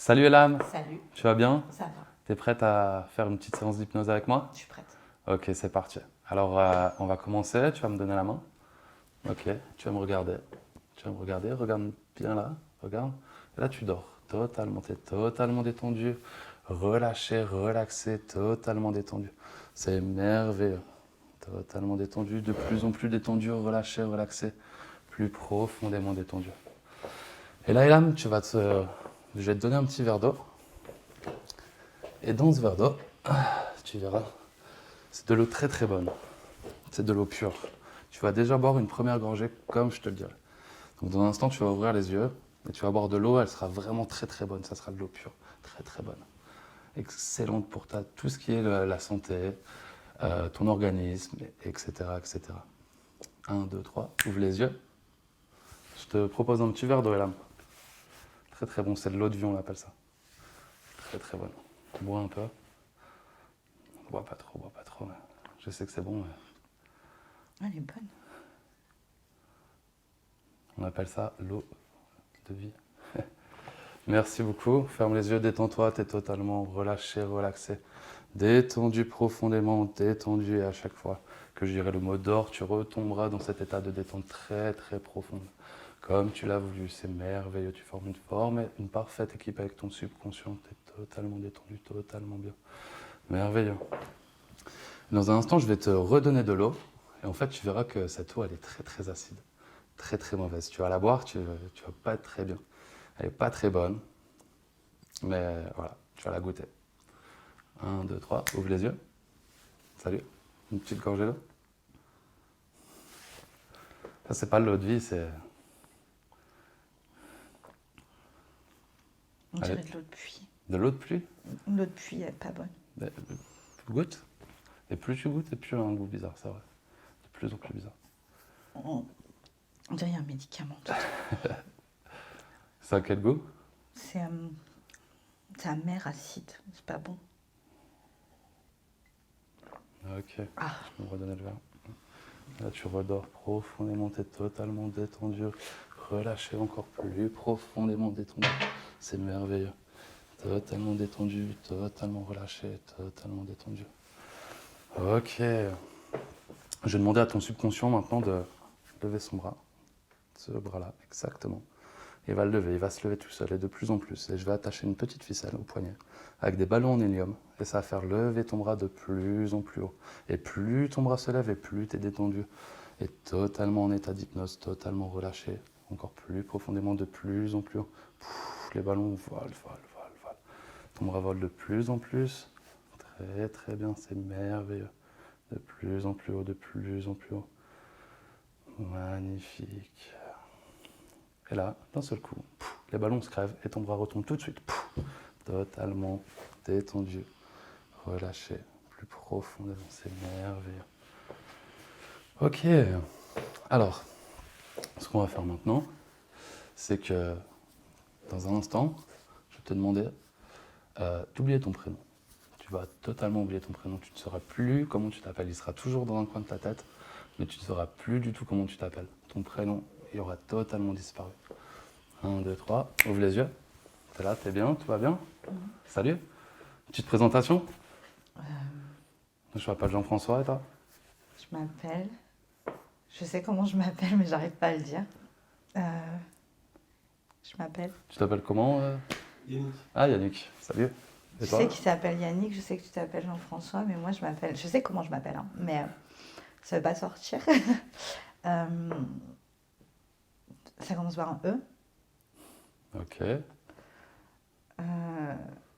Salut Elam, Salut, tu vas bien? ça va, T'es prête à faire une petite séance d'hypnose avec moi? je suis prête. Ok, c'est parti. Alors, on va commencer. Tu vas me donner la main. Ok, tu vas me regarder. Tu vas me regarder. Regarde bien là. Regarde. Et là, tu dors. Totalement, t'es totalement détendu. Relâché, relaxé, totalement détendu. C'est merveilleux. Totalement détendu, de plus en plus détendu, relâché, relaxé, plus profondément détendu. Et là, Elam, je vais te donner un petit verre d'eau. Et dans ce verre d'eau, tu verras, c'est de l'eau très très bonne. C'est de l'eau pure. Tu vas déjà boire une première gorgée comme je te le dirai. Donc dans un instant, tu vas ouvrir les yeux et tu vas boire de l'eau. Elle sera vraiment très très bonne. Ça sera de l'eau pure, très très bonne. Excellente pour tout ce qui est la santé, ton organisme, etc., etc. 1, 2, 3, ouvre les yeux. Je te propose un petit verre d'eau, Elam. Très très bon, c'est de l'eau de vie, on l'appelle ça. Très très bonne. Bois un peu. Bois pas trop, bois pas trop. Mais je sais que c'est bon, mais Elle est bonne. on appelle ça l'eau de vie. Merci beaucoup. Ferme les yeux, détends-toi. Tu es totalement relâché, relaxé. Détendu profondément, détendu. Et à chaque fois que je dirai le mot d'or, tu retomberas dans cet état de détente très très profonde. Comme tu l'as voulu, c'est merveilleux. Tu formes une parfaite équipe avec ton subconscient. Tu es totalement détendu, totalement bien. Merveilleux. Dans un instant, je vais te redonner de l'eau. Et en fait, tu verras que cette eau, elle est très très acide. Très très mauvaise. Tu vas la boire, tu vas pas être très bien. Elle n'est pas très bonne, mais voilà, tu vas la goûter. 1, 2, 3, ouvre les yeux. Salut. Une petite gorgée d'eau. Ça, c'est pas de l'eau de vie, c'est. On Allez, dirait de l'eau de pluie. de l'eau de pluie. L'eau de pluie, elle est pas bonne. Mais, goûte. Et plus tu goûtes, et plus un goût bizarre, c'est vrai. De plus en plus bizarre. On dirait un médicament. Ça a quel goût? C'est amer, acide, c'est pas bon. Ok, Ah, je vais me redonner le verre. Là, tu redors profondément, tu es totalement détendu, relâché encore plus profondément détendu. C'est merveilleux. Totalement détendu, totalement relâché, totalement détendu. Ok. Je vais demander à ton subconscient maintenant de lever son bras. Ce bras-là, exactement. Il va le lever, il va se lever tout seul et de plus en plus. Et je vais attacher une petite ficelle au poignet avec des ballons en hélium. Et ça va faire lever ton bras de plus en plus haut. Et plus ton bras se lève et plus tu es détendu. Et totalement en état d'hypnose, totalement relâché. Encore plus profondément, de plus en plus haut. Les ballons volent, volent, volent, volent. Ton bras vole de plus en plus. Très très bien, c'est merveilleux. De plus en plus haut, de plus en plus haut. Magnifique. Et là, d'un seul coup, les ballons se crèvent et ton bras retombe tout de suite. Totalement détendu, relâché, plus profondément, c'est merveilleux. Ok, alors, ce qu'on va faire maintenant, c'est que dans un instant, je vais te demander d'oublier ton prénom. Tu vas totalement oublier ton prénom, tu ne sauras plus comment tu t'appelles. Il sera toujours dans un coin de ta tête, mais tu ne sauras plus du tout comment tu t'appelles. Ton prénom, il aura totalement disparu. 1, 2, 3, ouvre les yeux. T'es là, t'es bien, tout va bien? Salut. Petite présentation. Je m'appelle Jean-François et toi? je m'appelle. Je sais comment je m'appelle, mais j'arrive pas à le dire. Je m'appelle. Tu t'appelles comment? Yannick. Ah, Yannick. Salut. Et Je toi? sais qu'il s'appelle Yannick, je sais que tu t'appelles Jean-François, mais moi je m'appelle. Je sais comment je m'appelle, hein, mais ça veut pas sortir. Ça commence par un E. Ok.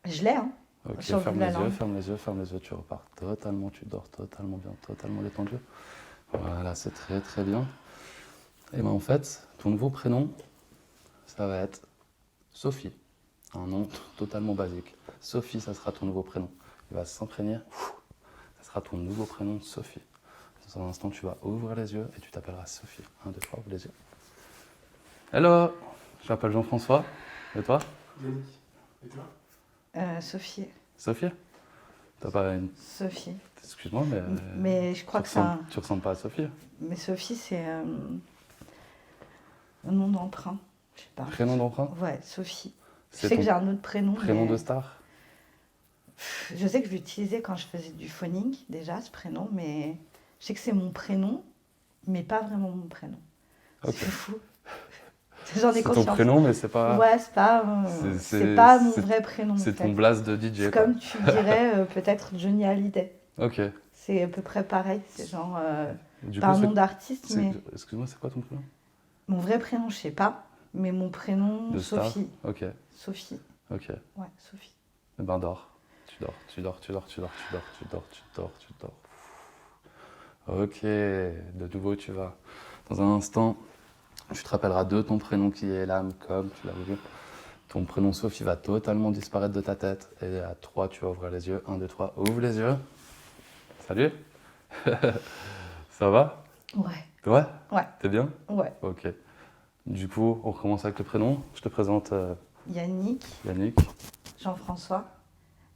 Je l'ai, hein. Ok, Sur le bout ferme de la les yeux, langue. ferme les yeux, ferme les yeux. Tu repars totalement, tu dors totalement bien, totalement détendu. Voilà, c'est très très bien. Et ben en fait, ton nouveau prénom, ça va être Sophie. Un nom totalement basique. Sophie, ça sera ton nouveau prénom. Il va s'imprégner. Ça sera ton nouveau prénom, Sophie. Dans un instant, tu vas ouvrir les yeux et tu t'appelleras Sophie. 1, 2, 3, ouvre les yeux. Hello, je m'appelle Jean-François. Et toi? Yannick. Et toi? Sophie. Sophie? T'as pas une... Sophie. Excuse-moi, mais... Mais je crois que ça. Tu ressembles pas à Sophie? Mais Sophie, c'est un nom d'emprunt. Je sais pas. Prénom d'emprunt? Ouais, Sophie. Je C'est sais que ton j'ai un autre prénom. prénom mais de star? Je sais que je l'utilisais quand je faisais du phoning, déjà, ce prénom, mais je sais que c'est mon prénom, mais pas vraiment mon prénom. Ok. C'est fou. J'en ai C'est ton conscience. prénom, mais c'est pas. Ouais, c'est pas, c'est- c'est c'est- pas mon c'est- vrai prénom, en C'est ton fait. blast de DJ, C'est quoi. comme tu dirais peut-être Johnny Hallyday. Ok. C'est à peu près pareil. C'est genre Du pas coup, un nom d'artiste, mais excuse-moi, c'est quoi ton prénom? mon vrai prénom, je sais pas. Mais mon prénom, De star? Sophie. Ok, Sophie. ok. Ouais, Sophie. Eh ben, dors. Tu dors, tu dors, tu dors, tu dors, tu dors, tu dors, tu dors, tu dors. Ok, de nouveau, tu vas. Dans un instant, tu te rappelleras de ton prénom qui est l'âme, comme tu l'as vu. Ton prénom Sophie va totalement disparaître de ta tête. Et à 3, tu vas ouvrir les yeux. 1, 2, 3, ouvre les yeux. Salut. Ça va? Ouais, Ouais? ouais, T'es bien? ouais. Ok. Du coup, on recommence avec le prénom. Je te présente Yannick, Yannick Jean-François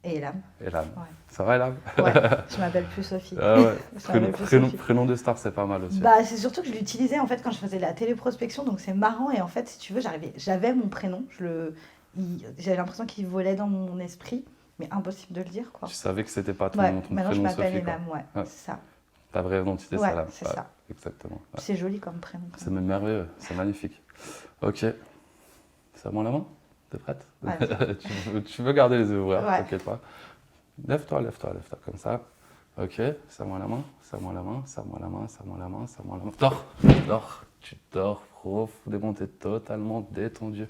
et Elam. et l'âme. Ouais. Ça va, Elam? Ouais, je m'appelle plus Sophie. Ah ouais. Je m'appelle plus Sophie. Prénom de star, c'est pas mal aussi. Bah, c'est surtout que je l'utilisais en fait quand je faisais la téléprospection, donc c'est marrant. Et en fait, si tu veux, j'avais mon prénom. J'avais l'impression qu'il volait dans mon esprit, mais impossible de le dire, quoi. Tu savais que c'était pas ton, Ouais, ton maintenant je prénom m'appelle Sophie, quoi. Elam, ouais, Ouais. c'est ça. Ta vraie identité, Ouais, c'est l'âme. c'est ça. Exactement. Ouais. Puis c'est joli comme prénom. quand C'est même. même merveilleux, c'est magnifique. Ok. C'est à moi la main? T'es prête? Vas-y. tu veux garder les yeux ouverts, Ouais. t'inquiète pas. Lève-toi, lève-toi, lève-toi, comme ça. Ok, serre-moi la main, serre-moi la main, serre-moi la main, serre-moi la main, serre-moi la main. Dors, dors, tu dors profondément, t'es totalement détendu.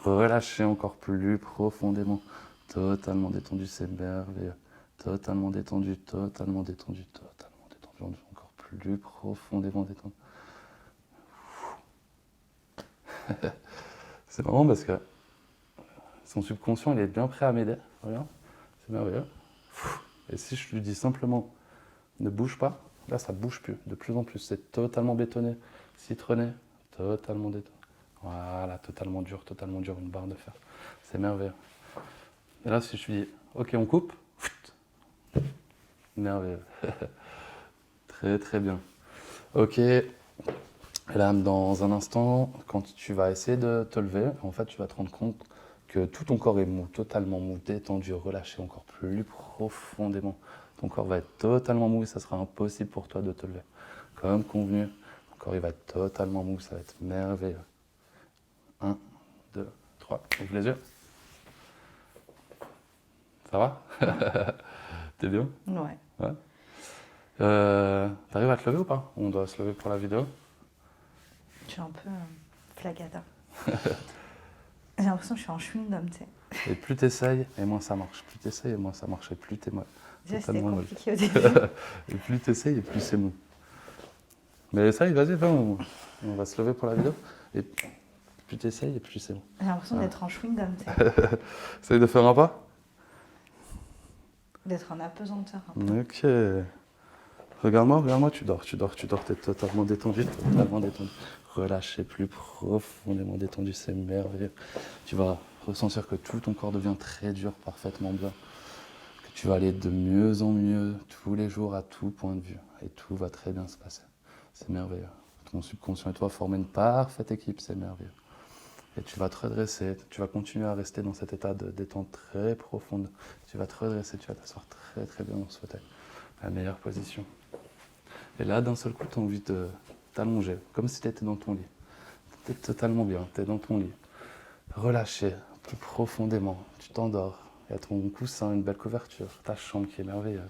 Relâchez encore plus profondément. Totalement détendu, c'est merveilleux. Totalement détendu, totalement détendu, totalement détendu. Encore plus profondément détendu. C'est marrant parce que son subconscient, il est bien prêt à m'aider. Regarde, c'est merveilleux. Et si je lui dis simplement, ne bouge pas, là, ça bouge plus, de plus en plus. C'est totalement bétonné, citronné, totalement détonné. Voilà, totalement dur, une barre de fer. C'est merveilleux. Et là, si je lui dis, ok, on coupe, merveilleux. Très, très bien. Ok. Et là, dans un instant, quand tu vas essayer de te lever, en fait, tu vas te rendre compte que tout ton corps est mou, totalement mou, détendu, relâché encore plus profondément. Ton corps va être totalement mou et ça sera impossible pour toi de te lever. Comme convenu, ton corps il va être totalement mou, ça va être merveilleux. 1, 2, 3, ouvre les yeux. Ça va? T'es bien? Ouais. Ouais. T'arrives à te lever ou pas? On doit se lever pour la vidéo. Je suis un peu flagada. J'ai l'impression que je suis en chewing-gum, tu sais. Et plus t'essayes, et moins ça marche. Plus t'essayes, et moins ça marche. Et plus t'es mal. Déjà, c'était Totalement molle. compliqué au début. Et plus t'essayes, et plus c'est mou. Mais ça y est, vas-y, viens, on va se lever pour la vidéo. Et plus t'essayes, et plus c'est mou. J'ai l'impression d'être en chewing-gum, tu sais. Essaye de faire un pas. D'être en apesanteur. Un peu. Ok. Regarde-moi, tu dors, t'es totalement détendu, relâché, plus profondément détendu, c'est merveilleux. Tu vas ressentir que tout ton corps devient très dur, parfaitement bien. Que tu vas aller de mieux en mieux tous les jours à tout point de vue. Et tout va très bien se passer. C'est merveilleux. Ton subconscient et toi forment une parfaite équipe, c'est merveilleux. Et tu vas te redresser, tu vas continuer à rester dans cet état de détente très profonde. Tu vas te redresser, tu vas t'asseoir très très bien dans ce fauteuil. La meilleure position. Et là, d'un seul coup, tu as envie de t'allonger, comme si tu étais dans ton lit. Tu es totalement bien, tu es dans ton lit. Relâché, plus profondément, tu t'endors. Il y a ton coussin, une belle couverture, ta chambre qui est merveilleuse.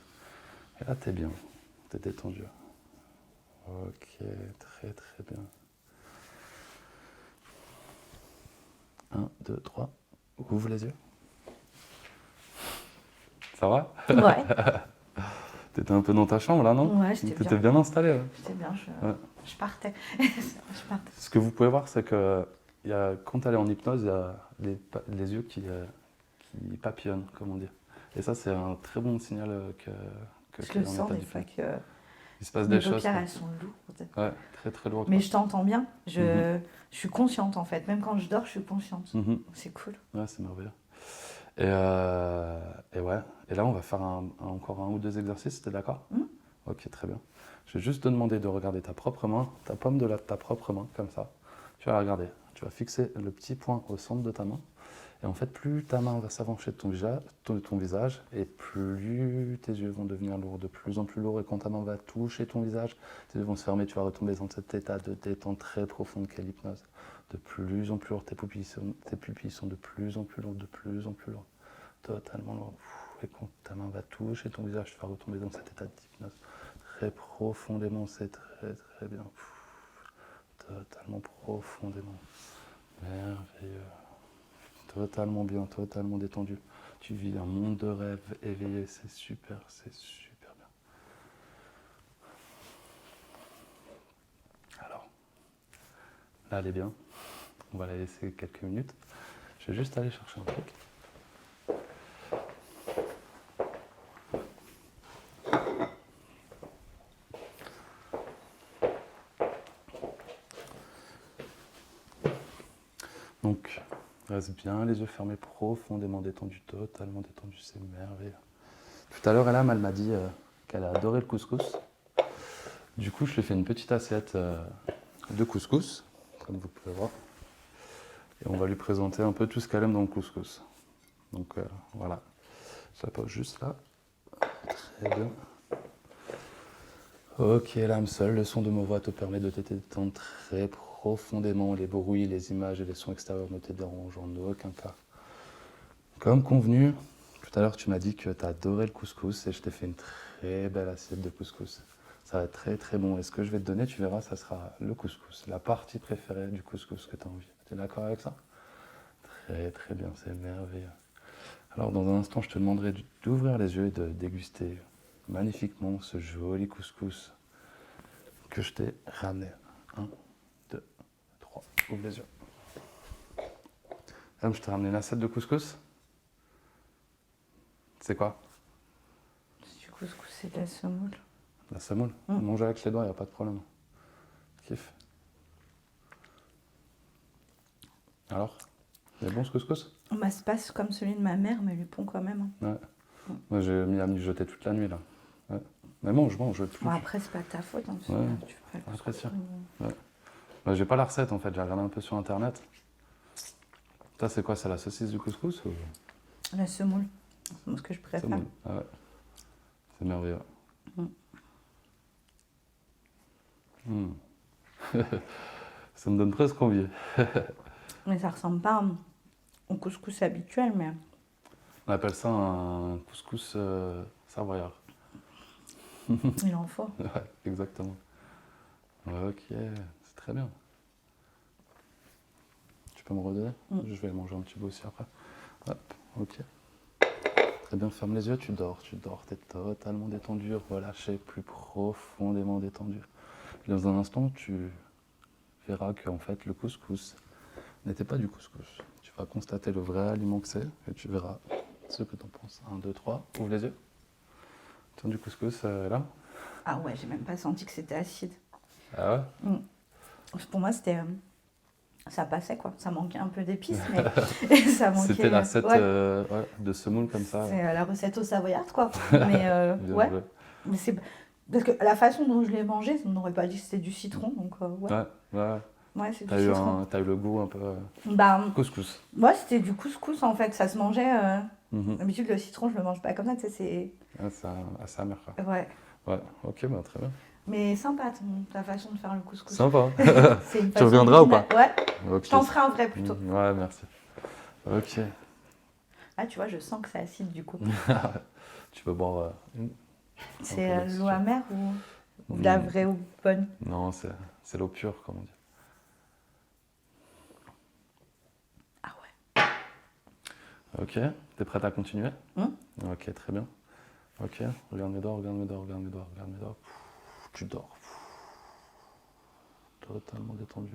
Et là, tu es bien, tu es détendu. Ok, très très bien. 1, 2, 3, ouvre les yeux. Ça va? Ouais. T'étais un peu dans ta chambre là, non? Ouais, j'étais T'étais bien. bien installé là. J'étais bien, Ouais. je partais. Je partais. Ce que vous pouvez voir, c'est que quand elle est en hypnose, il y a les yeux qui papillonnent, comme on dit. Et ça, c'est un très bon signal que Je tu es le en sens état des fois d'hypnose. que Il se passe mes des choses. paupières, quoi. elles sont lourdes. Ouais, très très lourd. Mais quoi. je t'entends bien. Je Mhm. suis consciente en fait. Même quand je dors, je suis consciente. Mhm. C'est cool. Ouais, c'est merveilleux. Et ouais. Et là, on va faire encore un ou deux exercices, t'es d'accord? Mhm. Ok, très bien. Je vais juste te demander de regarder ta propre main, ta paume de ta propre main, comme ça. Tu vas la regarder. Tu vas fixer le petit point au centre de ta main. Et en fait, plus ta main va s'avancer de ton visage, et plus tes yeux vont devenir lourds, de plus en plus lourds. Et quand ta main va toucher ton visage, tes yeux vont se fermer, tu vas retomber dans cet état de détente très profonde qu'est l'hypnose. De plus en plus lourd, tes pupilles sont de plus en plus lourdes, de plus en plus lourdes, totalement lourdes. Et quand ta main va toucher ton visage, tu vas retomber dans cet état d'hypnose très profondément, c'est très très bien. Totalement profondément. Merveilleux. Totalement bien, totalement détendu. Tu vis un monde de rêve éveillé, c'est super bien. Alors, là elle est bien. On va la laisser quelques minutes. Je vais juste aller chercher un truc. Donc, reste bien les yeux fermés, profondément détendus, totalement détendus, c'est merveilleux. Tout à l'heure, elle m'a dit qu'elle a adoré le couscous. Du coup, je lui ai fait une petite assiette de couscous, comme vous pouvez voir. Et on va lui présenter un peu tout ce qu'elle aime dans le couscous. Donc voilà, je la pose juste là. Très bien. Ok, l'âme seule, le son de ma voix te permet de te détendre très profondément. Les bruits, les images et les sons extérieurs ne te dérangent en aucun cas. Comme convenu, tout à l'heure tu m'as dit que tu adorais le couscous et je t'ai fait une très belle assiette de couscous. Ça va être très très bon. Et ce que je vais te donner, tu verras, ça sera le couscous, la partie préférée du couscous que tu as envie. Tu es d'accord avec ça? Très très bien, c'est merveilleux. Alors dans un instant, je te demanderai d'ouvrir les yeux et de déguster magnifiquement ce joli couscous que je t'ai ramené. 1, 2, 3, ouvre les yeux. Là, je t'ai ramené une assiette de couscous. C'est quoi? Du couscous, c'est de la semoule. La semoule. Mange avec les doigts, il n'y a pas de problème. Kiff. Alors, il est bon ce couscous? Bah, c'est pas comme celui de ma mère, mais lui pond quand même. Ouais. Moi, j'ai mis à mijoter toute la nuit, là. Ouais. Mais mange plus. Bon, après, c'est pas ta faute. Hein, Ouais. tu feras le Après, couscous. sûr. Ouais. Bah, j'ai pas la recette, en fait. J'ai regardé un peu sur Internet. Ça, c'est quoi? C'est la saucisse du couscous ou... La semoule, c'est ce que je préfère. Semoule. Ah ouais. C'est merveilleux. Ça me donne presque envie. Mais ça ressemble pas au couscous habituel, mais On appelle ça un couscous savoyard. il en faut. Ouais, exactement. Ok, c'est très bien. Tu peux me redonner? Je vais manger un petit peu aussi après. Hop, ok. Très bien, ferme les yeux, tu dors, t'es totalement détendu, relâché, plus profondément détendu. Et dans un instant, tu verras qu'en fait, le couscous n'était pas du couscous. Tu vas constater le vrai aliment que c'est et tu verras ce que tu en penses. 1, 2, 3, ouvre les yeux. Tiens, du couscous là. Ah ouais, j'ai même pas senti que c'était acide. Ah ouais? Pour moi, c'était. Ça passait quoi. Ça manquait un peu d'épices, mais ça manquait. C'était l'assiette ouais. de semoule comme ça. C'est la recette au savoyard, quoi. Mais Bien ouais. joué. Mais c'est parce que la façon dont je l'ai mangé, on n'aurait pas dit que c'était du citron, donc ouais. Ouais. Ouais, c'est du T'as eu, citron. t'as eu le goût un peu Bah, couscous. moi, c'était du couscous en fait. Ça se mangeait. Mhm. D'habitude, le citron, je le mange pas comme ça, tu sais, c'est. Ah, c'est assez amer quoi. Ouais. Ouais, ok, bah, très bien. Mais sympa ta façon de faire le couscous. Sympa. C'est une Tu façon reviendras ou pas? originale. Ouais, Ok. je t'en ferai un vrai plutôt. Ouais, merci. Ok. Là, tu vois, je sens que c'est acide du coup. Tu peux boire une? C'est Un peu l'eau d'oxygène. amère ou de la vraie eau bonne? Non, c'est l'eau pure, comme on dit. Ah ouais. Ok, t'es prête à continuer? Hum. Ok, très bien. Ok, regarde mes doigts, regarde mes doigts, regarde mes doigts, regarde mes doigts. Tu dors. Totalement détendu,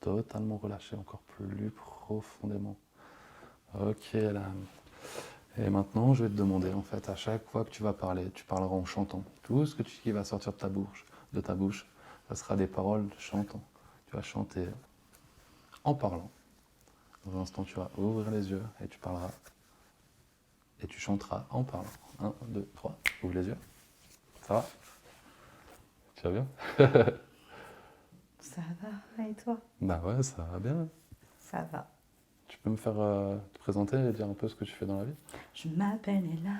totalement relâché, encore plus profondément. Ok, là. Et maintenant, je vais te demander, en fait, à chaque fois que tu vas parler, tu parleras en chantant. Tout ce qui va sortir de ta bouche, ça sera des paroles chantant. Tu vas chanter en parlant. Dans un instant, tu vas ouvrir les yeux et tu parleras. Et tu chanteras en parlant. 1, 2, 3, ouvre les yeux. Ça va? Tu vas bien? Ça va, et toi? Bah ouais, ça va bien. Ça va. Tu peux me faire te présenter et dire un peu ce que tu fais dans la vie? Je m'appelle Ella,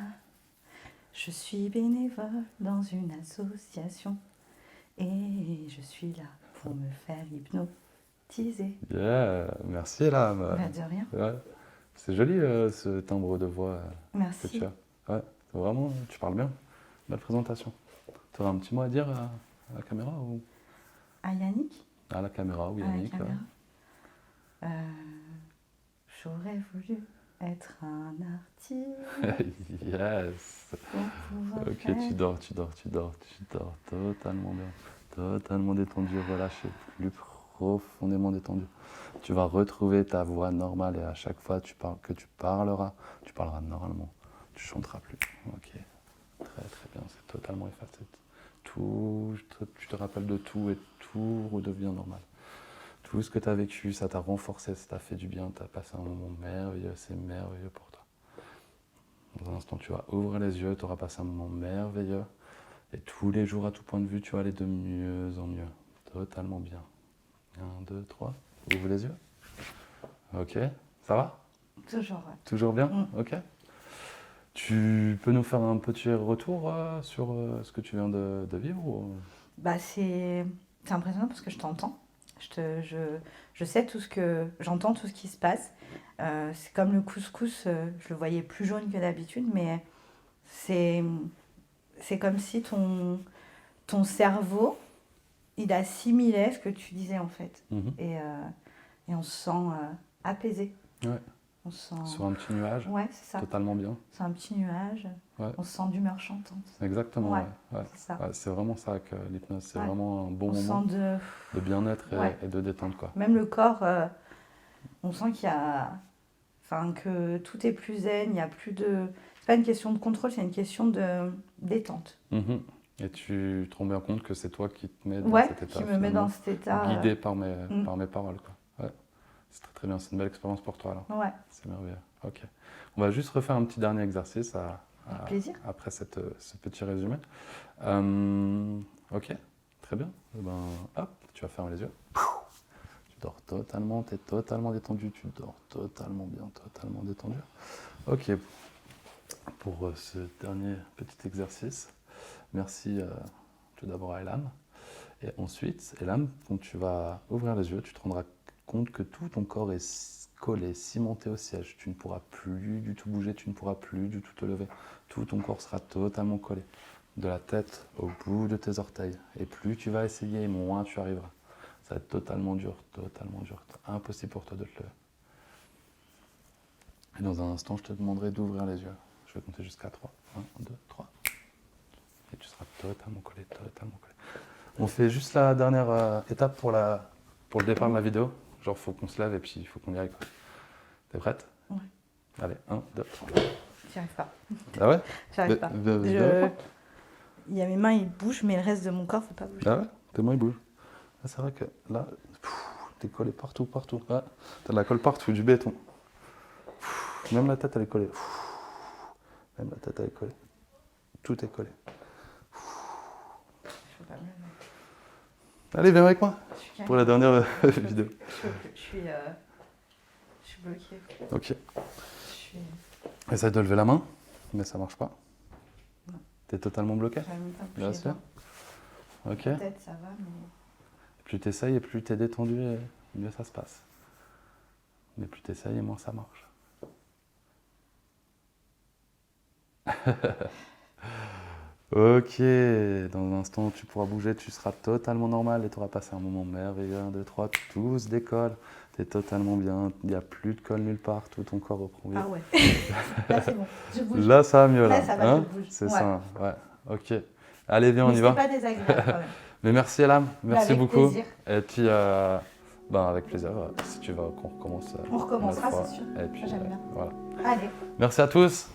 je suis bénévole dans une association et je suis là pour me faire hypnotiser. Yeah, merci Elam. Bah, de rien. Ouais. C'est joli ce timbre de voix que Merci. tu as. Ouais, vraiment, tu parles bien. Belle présentation. Tu aurais un petit mot à dire à la caméra ou Ah, Yannick? à la caméra ou À la Yannick? caméra. J'aurais voulu être un artiste Yes. pour pouvoir Ok, faire... tu dors totalement bien, totalement détendu, relâché, plus profondément détendu. Tu vas retrouver ta voix normale et à chaque fois que tu parleras normalement. Tu chanteras plus. Ok, très bien, c'est totalement effacé. Tu te rappelles de tout et tout redevient normal. Tout ce que tu as vécu, ça t'a renforcé, ça t'a fait du bien, tu as passé un moment merveilleux, c'est merveilleux pour toi. Dans un instant, tu vas ouvrir les yeux, tu auras passé un moment merveilleux. Et tous les jours, à tout point de vue, tu vas aller de mieux en mieux. Totalement bien. 1, 2, 3. Ouvre les yeux. Ok. Ça va? Toujours, ouais. Toujours bien? Mm. Ok. Tu peux nous faire un petit retour sur ce que tu viens de vivre ou... Bah, c'est impressionnant parce que je t'entends. Je sais tout ce que... J'entends tout ce qui se passe. C'est comme le couscous, je le voyais plus jaune que d'habitude, mais c'est comme si ton cerveau, il assimilait ce que tu disais en fait. Mhm. Et on se sent apaisé. Ouais. On se sent... Sur un petit nuage, Ouais, c'est ça. totalement bien. C'est un petit nuage. Ouais. On se sent d'humeur chantante. Exactement, Ouais, ouais. Ouais. c'est ça. Ouais, c'est vraiment ça que l'hypnose, c'est Ouais. vraiment un bon On moment sent de bien-être Ouais. et de détente, quoi. Même le corps, on sent qu'il y a... Enfin, que tout est plus zen, il n'y a plus de... C'est pas une question de contrôle, c'est une question de détente. Mhm. Et tu te rends bien compte que c'est toi qui te mets dans Ouais, cet état, qui me met finalement, dans cet état. guidé par mes Mm. paroles, quoi. Ouais. C'est très bien, c'est une belle expérience pour toi, alors. Ouais, C'est merveilleux. Ok. On va juste refaire un petit dernier exercice avec plaisir. après ce petit résumé. Ok, très bien. Eh ben, hop, tu vas fermer les yeux. Tu dors totalement, tu es totalement détendu, tu dors totalement bien, totalement détendu. Ok, pour ce dernier petit exercice, merci tout d'abord à Elam. Et ensuite, Elam, quand tu vas ouvrir les yeux, tu te rendras compte que tout ton corps est collé, cimenté au siège. Tu ne pourras plus du tout bouger, tu ne pourras plus du tout te lever. Tout ton corps sera totalement collé, de la tête au bout de tes orteils. Et plus tu vas essayer, moins tu arriveras. Ça va être totalement dur, impossible pour toi de te lever. Et dans un instant, je te demanderai d'ouvrir les yeux. Je vais compter jusqu'à 3. 1, 2, 3. Et tu seras totalement collé, totalement collé. On fait juste la dernière étape pour le départ de la vidéo. Genre, faut qu'on se lève et puis il faut qu'on y aille, quoi. T'es prête? Ouais. Allez, 1, 2, 3. J'y arrive pas. Ah ouais? J'arrive pas. Il y a mes mains, ils bougent, mais le reste de mon corps ne peut pas bouger. Ah ouais? Tes mains, ils bougent. Ah, c'est vrai que là, t'es collé partout. Ah, t'as de la colle partout, du béton. Même la tête, elle est collée. Même la tête, elle est collée. Tout est collé. Je peux pas me lever. Allez, viens avec moi Je suis pour la dernière Je peux vidéo. plus. Je suis bloquée. Ok. Je suis... Essaye de lever la main, mais ça marche pas. Non. T'es totalement bloqué? J'arrive même pas à bouger Bien les sûr. doigts. Ok. Peut-être ça va, mais... Plus t'essayes et plus t'es détendu, et mieux ça se passe. Mais plus t'essayes et moins ça marche. Ok, dans un instant tu pourras bouger, tu seras totalement normal et tu auras passé un moment merveilleux. 1, 2, 3, tout se décolle, t'es totalement bien, il n'y a plus de colle nulle part, tout ton corps reprend bien. Ah ouais. Là, c'est bon. Je bouge. Là ça va mieux, Là, là. ça va, je bouge. C'est Ouais. ça, ouais. Ok. Allez, viens, on Mais y c'était va. pas désagréable quand même. Mais merci Elam, merci Avec beaucoup. plaisir. Et puis, avec plaisir, si tu veux qu'on recommence. On recommencera, une autre fois. c'est sûr. Et puis, Ça, j'aime bien. voilà. Allez. Merci à tous.